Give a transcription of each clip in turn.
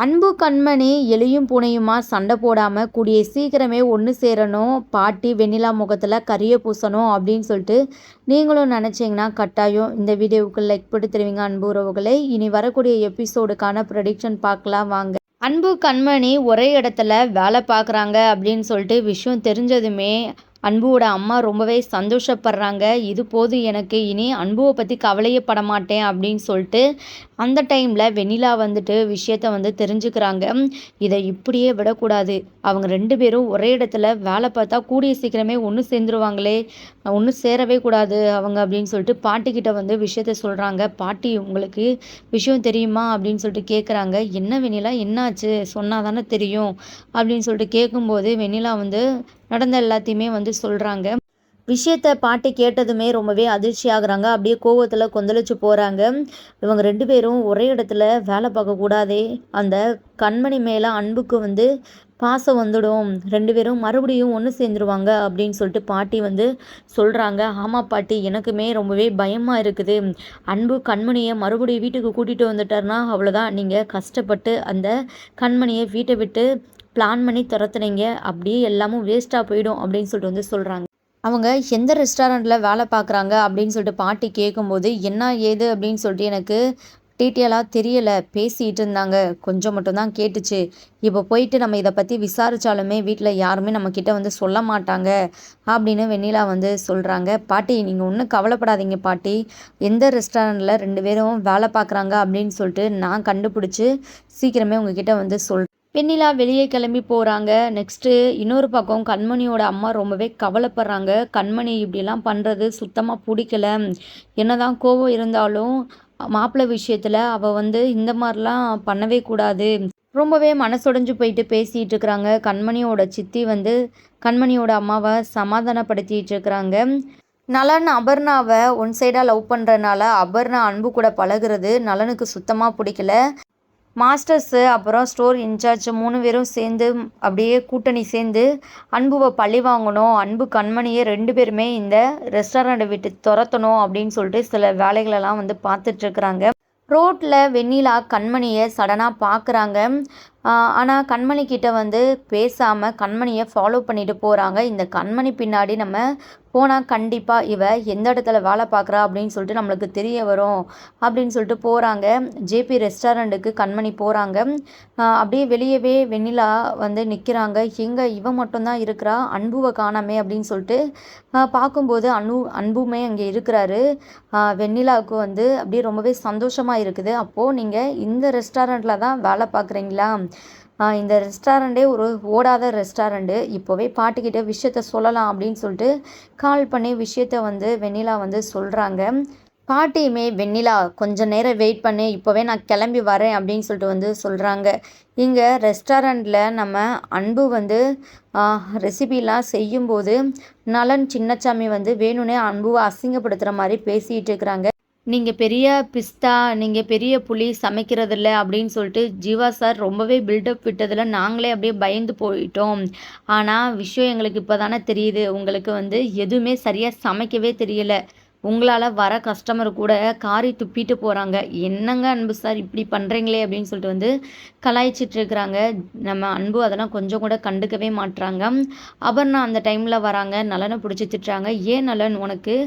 அன்பு கண்மணி எலியும் பூனையுமா சண்டை போடாமல் கூடிய சீக்கிரமே ஒன்று சேரணும். பாட்டி வெண்ணிலா முகத்தில் கரிய பூசணும் அப்படின்னு சொல்லிட்டு நீங்களும் நினச்சிங்கன்னா கட்டாயம் இந்த வீடியோவுக்கு லைக் போட்டு தருவீங்க அன்பு உறவுகளை. இனி வரக்கூடிய எபிசோடுக்கான ப்ரெடிக்ஷன் பார்க்கலாம் வாங்க. அன்பு கண்மணி ஒரே இடத்துல வேலை பார்க்குறாங்க அப்படின்னு சொல்லிட்டு விஷயம் தெரிஞ்சதுமே அன்புவோட அம்மா ரொம்பவே சந்தோஷப்படுறாங்க. இது போது எனக்கு இனி அன்புவை பற்றி கவலையே பட மாட்டேன் அப்படின்னு சொல்லிட்டு அந்த டைமில் வெண்ணிலா வந்துட்டு விஷயத்த வந்து தெரிஞ்சுக்கிறாங்க. இதை இப்படியே விடக்கூடாது, அவங்க 2 பேரும் ஒரே இடத்துல வேலை பார்த்தா கூடிய சீக்கிரமே ஒன்று சேர்ந்துருவாங்களே, ஒன்று சேரவே கூடாது அவங்க அப்படின்னு சொல்லிட்டு பாட்டிக்கிட்ட வந்து விஷயத்த சொல்கிறாங்க. பாட்டி உங்களுக்கு விஷயம் தெரியுமா அப்படின்னு சொல்லிட்டு கேட்குறாங்க. என்ன வெண்ணிலா என்னாச்சு சொன்னால் தானே தெரியும் அப்படின்னு சொல்லிட்டு கேட்கும்போது வெண்ணிலா வந்து நடந்த எல்லாத்தையுமே வந்து சொல்கிறாங்க. விஷயத்த பாட்டி கேட்டதுமே ரொம்பவே அதிர்ச்சி ஆகுறாங்க. அப்படியே கோவத்தில் கொந்தளிச்சு போகிறாங்க. இவங்க 2 பேரும் ஒரே இடத்துல வேலை பார்க்கக்கூடாதே, அந்த கண்மணி மேலே அன்புக்கு வந்து பாசம் வந்துடும், 2 பேரும் மறுபடியும் ஒன்று சேர்ந்துருவாங்க அப்படின்னு சொல்லிட்டு பாட்டி வந்து சொல்கிறாங்க. ஆமாம் பாட்டி, எனக்குமே ரொம்பவே பயமாக இருக்குது. அன்பு கண்மணியை மறுபடியும் வீட்டுக்கு கூட்டிகிட்டு வந்துட்டார்னா அவ்வளோதான், நீங்கள் கஷ்டப்பட்டு அந்த கண்மணியை வீட்டை விட்டு பிளான் பண்ணி துரத்துனீங்க, அப்படியே எல்லாமும் வேஸ்ட்டாக போயிடும் அப்படின்னு சொல்லிட்டு வந்து சொல்கிறாங்க. அவங்க எந்த ரெஸ்டாரண்ட்டில் வேலை பார்க்குறாங்க அப்படின்னு சொல்லிட்டு பாட்டி கேட்கும்போது என்ன ஏது அப்படின்னு சொல்லிட்டு எனக்கு டீட்டெயிலாக தெரியலை, பேசிகிட்டு இருந்தாங்க, கொஞ்சம் மட்டும்தான் கேட்டுச்சு. இப்போ போயிட்டு நம்ம இதை பற்றி விசாரித்தாலுமே வீட்டில் யாருமே நம்மக்கிட்ட வந்து சொல்ல மாட்டாங்க அப்படின்னு வெண்ணிலா வந்து சொல்கிறாங்க. பாட்டி நீங்கள் ஒன்றும் கவலைப்படாதீங்க பாட்டி, எந்த ரெஸ்டாரண்ட்டில் 2 பேரும் வேலை பார்க்குறாங்க அப்படின்னு சொல்லிட்டு நான் கண்டுபிடிச்சி சீக்கிரமே உங்ககிட்ட வந்து சொல்கிறேன். வெண்ணிலா வெளியே கிளம்பி போகிறாங்க. நெக்ஸ்ட்டு இன்னொரு பக்கம் கண்மணியோட அம்மா ரொம்பவே கவலைப்படுறாங்க. கண்மணி இப்படிலாம் பண்ணுறது சுத்தமாக பிடிக்கல, என்னதான் கோவம் இருந்தாலும் மாப்பிள்ளை விஷயத்தில் அவள் வந்து இந்த மாதிரிலாம் பண்ணவே கூடாது, ரொம்பவே மனசுடைஞ்சு போயிட்டு பேசிகிட்டு இருக்கிறாங்க. கண்மணியோட சித்தி வந்து கண்மணியோட அம்மாவை சமாதானப்படுத்திட்டு இருக்கிறாங்க. நலன் அபர்ணாவை ஒன் சைடாக லவ் பண்ணுறதுனால அபர்ணா அன்பு கூட பழகுறது நலனுக்கு சுத்தமாக பிடிக்கல. மாஸ்டர்ஸு அப்புறம் ஸ்டோர் இன்சார்ஜ் 3 பேரும் சேர்ந்து அப்படியே கூட்டணி சேர்ந்து அன்புவை பழி வாங்கணும், அன்பு கண்மணியை 2 பேருமே இந்த ரெஸ்டாரண்ட்டை விட்டு துரத்தணும் அப்படின்னு சொல்லிட்டு சில வேலைகளெல்லாம் வந்து பார்த்துட்ருக்குறாங்க. ரோட்டில் வெண்ணிலா கண்மணியை சடனாக பார்க்குறாங்க. ஆனால் கண்மணிக்கிட்ட வந்து பேசாமல் கண்மணியை ஃபாலோ பண்ணிட்டு போகிறாங்க. இந்த கண்மணி பின்னாடி நம்ம போனால் கண்டிப்பாக இவ எந்த இடத்துல வேலை பார்க்குறா அப்படின்னு சொல்லிட்டு நம்மளுக்கு தெரிய வரும் அப்படின்னு சொல்லிட்டு போகிறாங்க. ஜேபி ரெஸ்டாரண்ட்டுக்கு கண்மணி போகிறாங்க. அப்படியே வெளியவே வெண்ணிலா வந்து நிற்கிறாங்க. எங்கே இவ மட்டும்தான் இருக்கிறா, அன்புவை காணாமே அப்படின்னு சொல்லிட்டு பார்க்கும்போது அன்புமே அங்கே இருக்கிறாரு. வெண்ணிலாவுக்கு வந்து அப்படியே ரொம்பவே சந்தோஷமாக இருக்குது. அப்போது நீங்கள் இந்த ரெஸ்டாரண்ட்டில் தான் வேலை பார்க்குறீங்களா, இந்த ரெஸ்டாரண்ட்டே ஒரு ஓடாத ரெஸ்டாரண்ட்டு, இப்போவே பாட்டிக்கிட்ட விஷயத்த சொல்லலாம் அப்படின்னு சொல்லிட்டு கால் பண்ணி விஷயத்த வந்து வெண்ணிலா வந்து சொல்கிறாங்க. பாட்டியுமே வெண்ணிலா கொஞ்சம் நேரம் வெயிட் பண்ணி இப்போவே நான் கிளம்பி வரேன் அப்படின்னு சொல்லிட்டு வந்து சொல்கிறாங்க. இங்கே ரெஸ்டாரண்ட்டில் நம்ம அன்பு வந்து ரெசிபிலாம் செய்யும்போது நலன் சின்னச்சாமி வந்து வேணும்னே அன்புவை அசிங்கப்படுத்துகிற மாதிரி பேசிகிட்டு இருக்கிறாங்க. நீங்கள் பெரிய பிஸ்தா, நீங்கள் பெரிய புலி சமைக்கிறதில்ல அப்படின்னு சொல்லிட்டு ஜீவா சார் ரொம்பவே பில்டப் விட்டதில் நாங்களே அப்படியே பயந்து போயிட்டோம். ஆனால் விஷயம் எங்களுக்கு இப்போ தானே தெரியுது, உங்களுக்கு வந்து எதுவுமே சரியாக சமைக்கவே தெரியல, உங்களால் வர கஸ்டமர் கூட காரி துப்பிட்டு போகிறாங்க, என்னங்க அன்பு சார் இப்படி பண்ணுறீங்களே அப்படின்னு சொல்லிட்டு வந்து கலாய்ச்சிட்டு இருக்கிறாங்க. நம்ம அன்பு அதெல்லாம் கொஞ்சம் கூட கண்டுக்கவே மாட்டுறாங்க. அபர்ணா அந்த டைமில் வராங்க, நலனை பிடிச்சி திட்டுறாங்க. ஏன் நலன், உனக்கு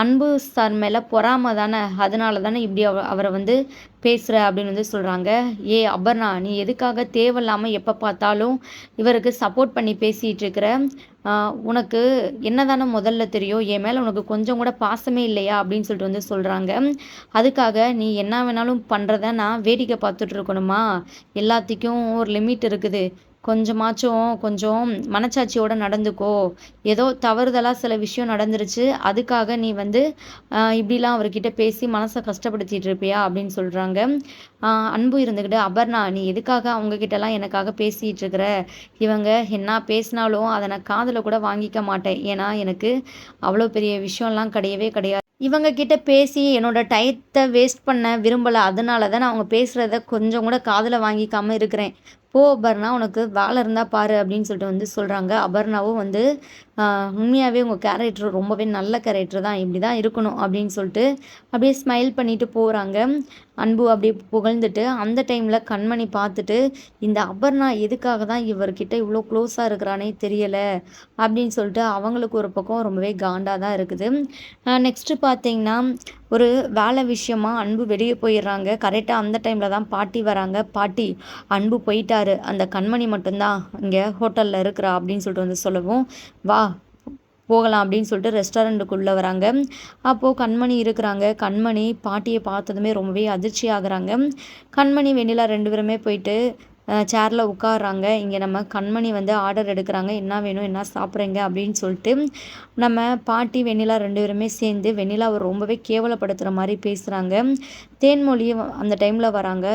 அன்பு சார் மேலே பொறாம தானே, அதனால தானே இப்படி அவரை வந்து பேசுகிற அப்படின்னு வந்து சொல்கிறாங்க. ஏ அபர்ணா, நீ எதுக்காக தேவையில்லாமல் எப்போ பார்த்தாலும் இவருக்கு சப்போர்ட் பண்ணி பேசிகிட்டு இருக்கிற, உனக்கு என்ன தானே முதல்ல தெரியும், என் மேலே உனக்கு கொஞ்சம் கூட பாசமே இல்லையா அப்படின்னு சொல்லிட்டு வந்து சொல்கிறாங்க. அதுக்காக நீ என்ன வேணாலும் பண்ணுறத நான் வேடிக்கை பார்த்துட்டு இருக்கணுமா, எல்லாத்துக்கும் ஒரு லிமிட் இருக்குது, கொஞ்சம் மனச்சாட்சியோடு நடந்துக்கோ, ஏதோ தவறுதலாக சில விஷயம் நடந்துருச்சு, அதுக்காக நீ வந்து இப்படிலாம் அவர்கிட்ட பேசி மனசை கஷ்டப்படுத்திட்டு இருப்பியா அப்படின்னு சொல்கிறாங்க. அன்பு இருந்துக்கிட்டு, அபர்ணா நீ எதுக்காக அவங்கக்கிட்டலாம் எனக்காக பேசிகிட்டு இருக்கிற, இவங்க என்ன பேசினாலும் அதை நான் காதில் கூட வாங்கிக்க மாட்டேன், ஏன்னா எனக்கு அவ்வளோ பெரிய விஷயம்லாம் கிடையவே கிடையாது, இவங்க கிட்ட பேசி என்னோட டயத்தை வேஸ்ட் பண்ண விரும்பலை, அதனால தான் நான் அவங்க பேசுகிறத கொஞ்சம் கூட காதில் வாங்கிக்காமல் இருக்கிறேன், "போ அபர்ணா, உனக்கு வேலை இருந்தா பாரு" அப்படின்னு சொல்லிட்டு வந்து சொல்றாங்க. அபர்ணாவும் வந்து உண்மையாவே உங்க கேரக்டர் ரொம்பவே நல்ல கேரக்டர் தான். இப்படி தான் இருக்கணும் அப்படின்னு சொல்லிட்டு அப்படியே ஸ்மைல் பண்ணிட்டு போறாங்க. அன்பு அப்படியே புகழ்ந்துட்டு, அந்த டைம்ல கண்மணி பார்த்துட்டு, இந்த அபர்ணா எதுக்காக தான் இவர்கிட்ட இவ்வளோ க்ளோஸா இருக்கிறானே தெரியல அப்படின்னு சொல்லிட்டு அவங்களுக்கு ஒரு பக்கம் ரொம்பவே காண்டா தான் இருக்குது. நெக்ஸ்ட்டு பார்த்தீங்கன்னா, ஒரு வேலை விஷயமா அன்பு வெளியே போயிடுறாங்க. கரெக்டாக அந்த டைமில் தான் பாட்டி வராங்க. "பாட்டி, அன்பு போயிட்டாரு. அந்த கண்மணி மட்டும்தான் இங்கே ஹோட்டலில் இருக்கிறா" அப்படின்னு சொல்லிட்டு வந்து சொல்லவும், "வா போகலாம்" அப்படின்னு சொல்லிட்டு ரெஸ்டாரண்ட்டுக்குள்ளே வராங்க. அப்போது கண்மணி இருக்கிறாங்க. கண்மணி பாட்டியை பார்த்ததுமே ரொம்பவே அதிர்ச்சி ஆகுறாங்க. கண்மணி, வெண்ணிலா 2 பேருமே போயிட்டு சேரில் உட்கார்றாங்க. இங்கே நம்ம கண்மணி வந்து ஆர்டர் எடுக்கிறாங்க. "என்ன வேணும்? என்ன சாப்பிட்றீங்க?" அப்படின்னு சொல்லிட்டு நம்ம பாட்டி, வெண்ணிலா 2 பேருமே சேர்ந்து வெண்ணிலாவை ரொம்பவே கேவலப்படுத்துகிற மாதிரி பேசுகிறாங்க. தேன்மொழி அந்த டைமில் வராங்க.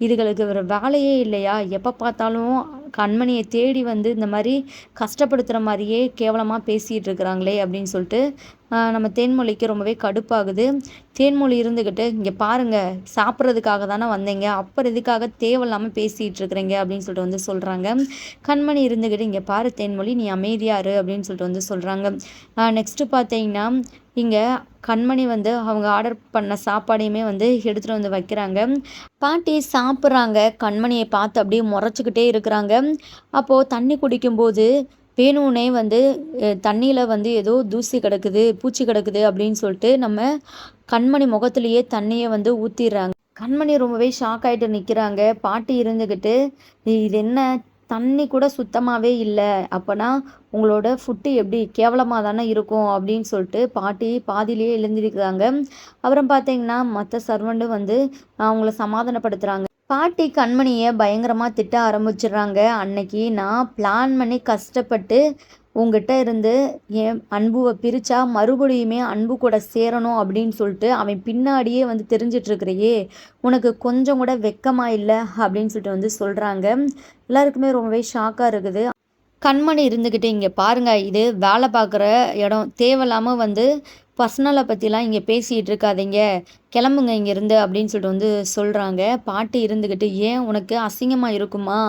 இதுகளுக்கு ஒரு வேலையே இல்லையா? எப்போ பார்த்தாலும் கண்மணியை தேடி வந்து இந்த மாதிரி கஷ்டப்படுத்துகிற மாதிரியே கேவலமாக பேசிகிட்டு இருக்கிறாங்களே அப்படின்னு சொல்லிட்டு நம்ம தேன்மொழிக்கு ரொம்பவே கடுப்பாகுது. தேன்மொழி இருந்துக்கிட்டு, "இங்கே பாருங்க, சாப்பிட்றதுக்காக தானே வந்தீங்க, அப்புறம் எதுக்காக தேவையில்லாமல் பேசிகிட்டு இருக்கிறீங்க" அப்படின்னு சொல்லிட்டு வந்து சொல்கிறாங்க. கண்மணி இருந்துக்கிட்டு, "இங்கே பாரு தேன்மொழி, நீ அமைதியா இரு" அப்படின்னு சொல்லிட்டு வந்து சொல்கிறாங்க. நெக்ஸ்ட்டு பார்த்தீங்கன்னா, இங்கே கண்மணி வந்து அவங்க ஆர்டர் பண்ண சாப்பாடையுமே வந்து எடுத்துகிட்டு வந்து வைக்கிறாங்க. பாட்டி சாப்பிட்றாங்க. கண்மணியை பார்த்து அப்படியே முறைச்சிக்கிட்டே இருக்கிறாங்க. அப்போது தண்ணி குடிக்கும்போது வேணும்னே வந்து தண்ணியில் வந்து ஏதோ தூசி கிடக்குது, பூச்சி கிடக்குது அப்படின்னு சொல்லிட்டு நம்ம கண்மணி முகத்திலேயே தண்ணியை வந்து ஊற்றிடுறாங்க. கண்மணி ரொம்பவே ஷாக் ஆகிட்டு நிற்கிறாங்க. பாட்டி இருந்துக்கிட்டு, "இது என்ன, தண்ணி கூட சுத்தமாகவே இல்லை, அப்போனா உங்களோட ஃபுட்டு எப்படி கேவலமாக தானே இருக்கும்" அப்படின்னு சொல்லிட்டு பாட்டி பாதியிலேயே எழுந்திருக்கிறாங்க. அப்புறம் பார்த்தீங்கன்னா மற்ற சர்வெண்ட்டும் வந்து அவங்கள சமாதானப்படுத்துகிறாங்க. பாட்டி கண்மணியை பயங்கரமாக திட்ட ஆரம்பிச்சிடுறாங்க. "அன்னைக்கு நான் பிளான் பண்ணி கஷ்டப்பட்டு உங்ககிட்ட இருந்து என் அன்புவை பிரித்தா மறுபடியுமே அன்பு கூட சேரணும் அப்படின்னு சொல்லிட்டு அவன் பின்னாடியே வந்து தெரிஞ்சிட்ருக்கிறையே, உனக்கு கொஞ்சம் கூட வெக்கமா இல்லை" அப்படின்னு சொல்லிட்டு வந்து சொல்கிறாங்க. எல்லாருக்குமே ரொம்பவே ஷாக்காக இருக்குது. கண்மணி இருந்துக்கிட்டு, "இங்கே பாருங்க, இது வேலை பார்க்குற இடம். தேவையில்லாமல் வந்து பர்சனலை பற்றிலாம் இங்கே பேசிகிட்டு இருக்காதீங்க. கிளம்புங்க இங்கேருந்து" அப்படின்னு சொல்லிட்டு வந்து சொல்கிறாங்க. பாட்டி இருந்துக்கிட்டு, "ஏன், உனக்கு அசிங்கமாக இருக்குமா?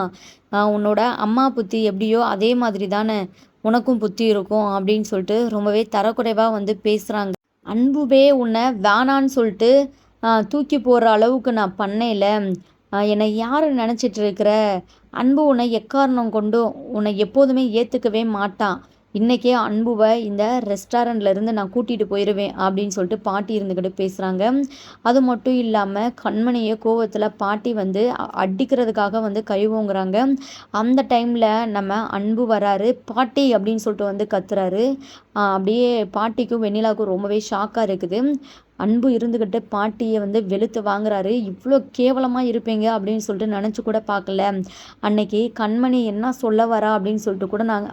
உன்னோட அம்மா புத்தி எப்படியோ அதே மாதிரி தானே உனக்கும் புத்தி இருக்கும்" அப்படின்னு சொல்லிட்டு ரொம்பவே தரக்குறைவாக வந்து பேசுகிறாங்க. "அன்புவே உன்னை வேணான்னு சொல்லிட்டு தூக்கி போடுற அளவுக்கு நான் பண்ணையில, என்னை யார் நினச்சிட்டு இருக்கிற? அன்பு உன்னை எக்காரணம் கொண்டும் உன்னை எப்போதுமே ஏற்றுக்கவே மாட்டான். இன்றைக்கே அன்புவை இந்த ரெஸ்டாரண்ட்லேருந்து நான் கூட்டிகிட்டு போயிடுவேன்" அப்படின்னு சொல்லிட்டு பாட்டி இருந்துக்கிட்டு பேசுகிறாங்க. அது மட்டும் இல்லாமல் கண்மணியை கோவத்தில் பாட்டி வந்து அடிக்கிறதுக்காக வந்து கை ஓங்குறாங்க. அந்த டைமில் நம்ம அன்பு வராரு. "பாட்டி" அப்படின்னு சொல்லிட்டு வந்து கத்துறாரு. அப்படியே பாட்டிக்கும் வெண்ணிலாவுக்கும் ரொம்பவே ஷாக்காக இருக்குது. அன்பு இருந்துக்கிட்டு பாட்டியை வந்து வெளுத்து வாங்குறாரு. "இவ்வளோ கேவலமாக இருப்பீங்க அப்படின்னு சொல்லிட்டு நினச்சி கூட பார்க்கல. அன்னைக்கு கண்மணி என்ன சொல்ல வரா அப்படின்னு சொல்லிட்டு கூட நான்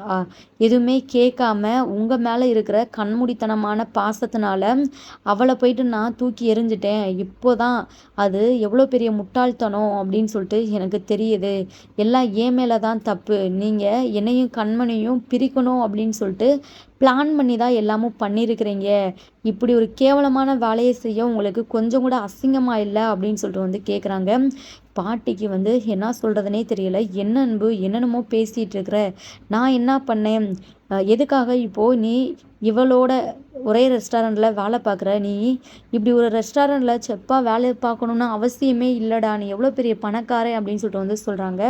எதுவுமே கேட்காம உங்கள் மேலே இருக்கிற கண்மூடித்தனமான பாசத்தினால அவளை போயிட்டு நான் தூக்கி எறிஞ்சிட்டேன். இப்போ தான் அது எவ்வளோ பெரிய முட்டாள்தனம் அப்படின்னு சொல்லிட்டு எனக்கு தெரியுது. எல்லாம் என் மேலே தான் தப்பு. நீங்கள் என்னையும் கண்மணியும் பிரிக்கணும் அப்படின்னு சொல்லிட்டு பிளான் பண்ணி தான் எல்லாமும் பண்ணியிருக்கிறீங்க. இப்படி ஒரு கேவலமான வேலையை செய்ய உங்களுக்கு கொஞ்சம் கூட அசிங்கமாக இல்லை" அப்படின்னு சொல்லிட்டு வந்து கேட்குறாங்க. பாட்டிக்கு வந்து என்ன சொல்கிறதுனே தெரியல. "என்ன அன்பு, என்னென்னமோ பேசிகிட்டு இருக்கிற? நான் என்ன பண்ணேன்? எதுக்காக இப்போது நீ இவளோட ஒரே ரெஸ்டாரண்ட்டில் வேலை பார்க்குற? நீ இப்படி ஒரு ரெஸ்டாரண்ட்டில் செப்பாக வேலை பார்க்கணுன்னு அவசியமே இல்லைடா. நீ எவ்வளோ பெரிய பணக்காரன்" அப்படின்னு சொல்லிட்டு வந்து சொல்கிறாங்க.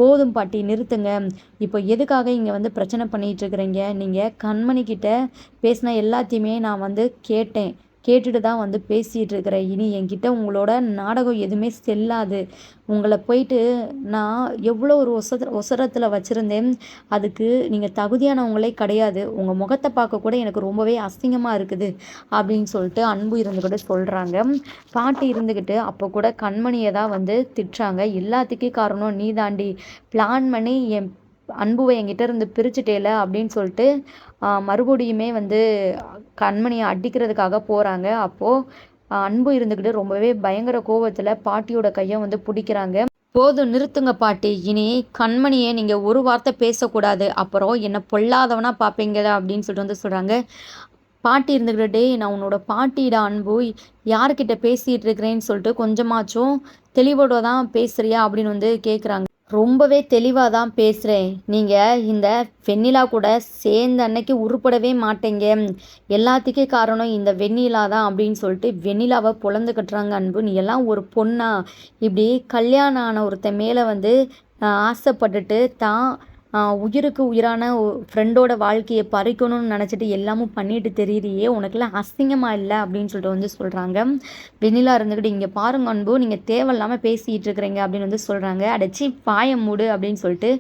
"போதும் பாட்டி, நிறுத்துங்க. இப்போ எதுக்காக இங்கே வந்து பிரச்சனை பண்ணிகிட்டு இருக்கிறீங்க? நீங்கள் கண்மணிக்கிட்ட பேசின எல்லாத்தையுமே நான் வந்து கேட்டேன். கேட்டுட்டு தான் வந்து பேசிகிட்டு இருக்கிறேன். இனி என்கிட்ட உங்களோட நாடகம் எதுவுமே செல்லாது. உங்களை போயிட்டு நான் எவ்வளோ ஒரு ஒசரத்தில் வச்சுருந்தேன். அதுக்கு நீங்கள் தகுதியானவங்களே கிடையாது. உங்கள் முகத்தை பார்க்க கூட எனக்கு ரொம்பவே அசிங்கமாக இருக்குது" அப்படின்னு சொல்லிட்டு அன்பு இருந்துக்கிட்டு சொல்கிறாங்க. பாட்டி இருந்துக்கிட்டு அப்போ கூட கண்மணியை தான் வந்து திட்டுறாங்க. "எல்லாத்துக்கும் காரணம் நீ தாண்டி. பிளான் பண்ணி என் அன்புவை என்கிட்ட இருந்து பிரிச்சுட்டேல" அப்படின்னு சொல்லிட்டு மறுபடியுமே வந்து கண்மணியை அடிக்கிறதுக்காக போகிறாங்க. அப்போது அன்பு இருந்துக்கிட்டு ரொம்பவே பயங்கர கோவத்தில் பாட்டியோட கையை வந்து பிடிக்கிறாங்க. "போதும், நிறுத்துங்க பாட்டி. இனி கண்மணியை நீங்கள் ஒரு வார்த்தை பேசக்கூடாது. அப்புறம் என்னை பொல்லாதவனா பார்ப்பீங்க" அப்படின்னு சொல்லிட்டு வந்து சொல்கிறாங்க. பாட்டி இருந்துக்கிட்டு, "டேய், நான் உன்னோட பாட்டிடா அன்பு. யார்கிட்ட பேசிகிட்டு இருக்கிறேன்னு சொல்லிட்டு கொஞ்சமாச்சும் தெளிவோட தான் பேசுறியா" அப்படின்னு வந்து கேட்குறாங்க. ரொம்பவே தெளிவா தான் பேசுறேன். நீங்க இந்த வெண்ணிலா கூட சேர்ந்த அன்னைக்கு உருப்படவே மாட்டீங்க. எல்லாத்துக்கும் காரணம் இந்த வெண்ணிலா தான் அப்படின்னு சொல்லிட்டு வெண்ணிலாவ பொளந்து கட்டுறாங்க அன்பு. நீ எல்லாம் ஒரு பொண்ணா? இப்படி கல்யாணம் ஆன ஒருத்தன் மேல வந்து ஆசைப்பட்டுட்டு தான் உயிருக்கு உயிரான ஃப்ரெண்டோட வாழ்க்கைய பறிக்கணும்னு நெனச்சிட்டு எல்லாமும் பண்ணிட்டு திரியிறியே! உனக்கெல்லாம் அசிங்கமா இல்ல? அப்படின்னு சொல்லிட்டு வந்து சொல்றாங்க. வெண்ணிலா இருந்துக்கிட்டு, "இங்க பாருங்க அன்பு, நீங்க தேவையில்லாம பேசிட்டு இருக்கிறீங்க" அப்படின்னு வந்து சொல்றாங்க. "அட ச்சீ வாய மூடு" அப்படின்னு சொல்லிட்டு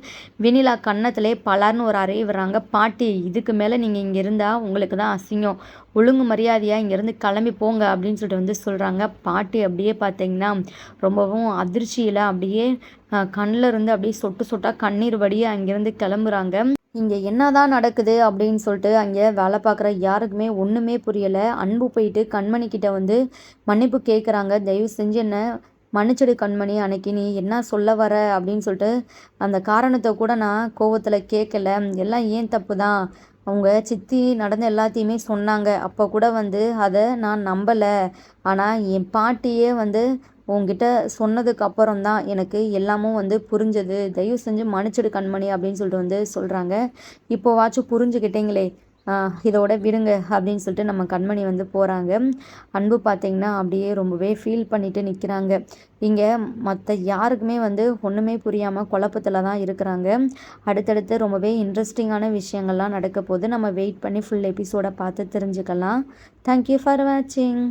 வெண்ணிலா கன்னத்திலே பலார்ன்னு ஒரு அறை விடுறாங்க. "பாட்டி இதுக்கு மேல நீங்க இங்க இருந்தா உங்களுக்கு தான் அசிங்கம். ஒழுங்கு மரியாதையா இங்கேருந்து கிளம்பி போங்க" அப்படின்னு சொல்லிட்டு வந்து சொல்றாங்க. பாட்டி அப்படியே பார்த்தீங்கன்னா, ரொம்பவும் அதிர்ச்சியில அப்படியே கண்ல இருந்து அப்படியே சொட்டு சொட்டா கண்ணீர் வடிய அங்கேருந்து கிளம்புறாங்க. இங்க என்னதான் நடக்குது அப்படின்னு சொல்லிட்டு அங்கே வேலை பார்க்குற யாருக்குமே ஒண்ணுமே புரியல. அன்பு போயிட்டு கண்மணி கிட்ட வந்து மன்னிப்பு கேட்குறாங்க. "தயவு செஞ்சு என்ன மன்னிச்சிடு கண்மணி. அன்னைக்கு நீ என்ன சொல்ல வர அப்படின்னு சொல்லிட்டு அந்த காரணத்த கூட நான் கோவத்துல கேட்கல. எல்லாம் ஏன் தப்பு தான். அவங்க சித்தி நடந்த எல்லாத்தையுமே சொன்னாங்க. அப்போ கூட வந்து அத நான் நம்பல. ஆனா என் பாட்டியே வந்து உன்கிட்ட சொன்னதுக்கு அப்புறம் தான் எனக்கு எல்லாமும் வந்து புரிஞ்சது. தயவு செஞ்சு மன்னிச்சிடு கண்மணி" அப்படின்னு சொல்லிட்டு வந்து சொல்றாங்க. இப்போவாச்சும் புரிஞ்சுக்கிட்டீங்களே! இதோட விடுங்க அப்படின்னு சொல்லிட்டு நம்ம கண்மணி வந்து போறாங்க. அன்பு பார்த்தீங்கன்னா, அப்படியே ரொம்பவே ஃபீல் பண்ணிட்டு நிக்கிறாங்க. இங்க மத்த யாருக்குமே வந்து ஒண்ணுமே புரியாம குழப்பத்துல தான் இருக்கிறாங்க. அடுத்தடுத்து ரொம்பவே இன்ட்ரெஸ்டிங்கான விஷயங்கள்லாம் நடக்க போது. நம்ம வெயிட் பண்ணி ஃபுல் எபிசோட பார்த்து தெரிஞ்சுக்கலாம். தேங்க் யூ ஃபார் வாட்சிங்.